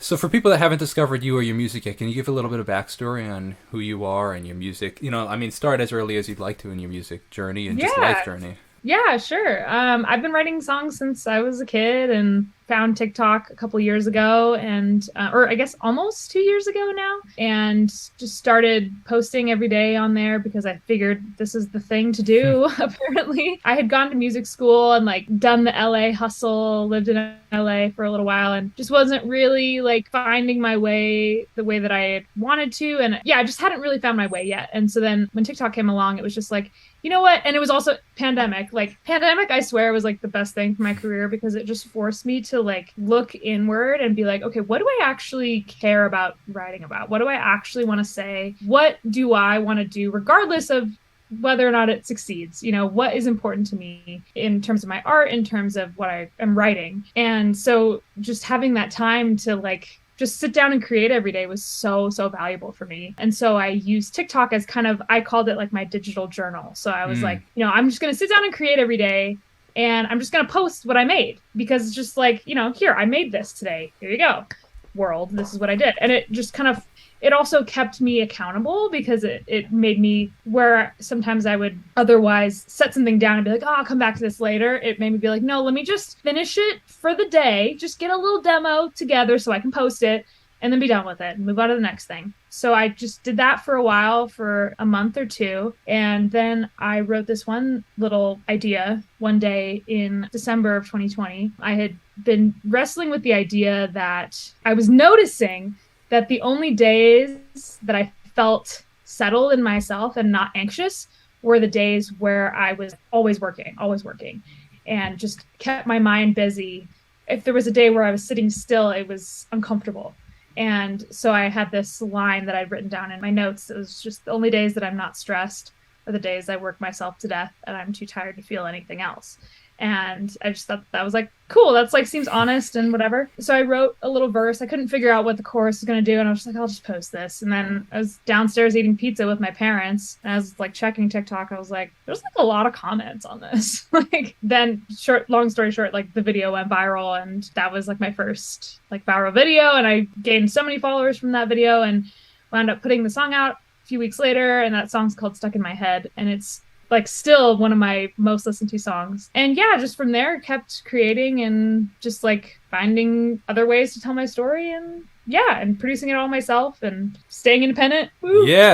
So for people that haven't discovered you or your music yet, can you give a little bit of backstory on who you are and your music? I mean, start as early as you'd like to in your music journey and just life Yeah, journey. yeah, sure. I've been writing songs since I was a kid and found TikTok a couple years ago or I guess almost 2 years ago now, and just started posting every day on there because I figured this is the thing to do, apparently. I had gone to music school and like done the LA hustle, lived in LA for a little while and just wasn't really like finding my way the way that I had wanted to. And yeah, I just hadn't really found my way yet. And so then when TikTok came along, it was just like, you know what? And it was also pandemic. Like pandemic, I swear was like the best thing for my career because it just forced me to like look inward and be like, okay, what do I actually care about writing about? What do I actually want to say? What do I want to do regardless of whether or not it succeeds? What is important to me in terms of my art, in terms of what I am writing. And so just having that time to like just sit down and create every day was so valuable for me. And so I used TikTok as kind of, I called it like my digital journal. So I was Mm. like, I'm just going to sit down and create every day, and I'm just going to post what I made because it's just like, here, I made this today. Here you go, world. This is what I did. And it just kind of, it also kept me accountable because it made me, where sometimes I would otherwise set something down and be like, oh, I'll come back to this later. It made me be like, no, let me just finish it for the day. Just get a little demo together so I can post it and then be done with it and move on to the next thing. So I just did that for a while, for a month or two. And then I wrote this one little idea one day in December of 2020. I had been wrestling with the idea that I was noticing that the only days that I felt settled in myself and not anxious were the days where I was always working, and just kept my mind busy. If there was a day where I was sitting still, it was uncomfortable. And so I had this line that I'd written down in my notes. It was just, the only days that I'm not stressed are the days I work myself to death and I'm too tired to feel anything else. And I just thought that was like, cool. That's like, seems honest and whatever. So I wrote a little verse. I couldn't figure out what the chorus was going to do. And I was just like, I'll just post this. And then I was downstairs eating pizza with my parents. And I was like checking TikTok. I was like, there's like a lot of comments on this. Like, then long story short, like the video went viral. And that was like my first like viral video. And I gained so many followers from that video and wound up putting the song out a few weeks later. And that song's called Stuck in My Head. And it's like still one of my most listened to songs. And yeah, just from there kept creating and just like finding other ways to tell my story, and yeah, and producing it all myself and staying independent. Woo! Yeah,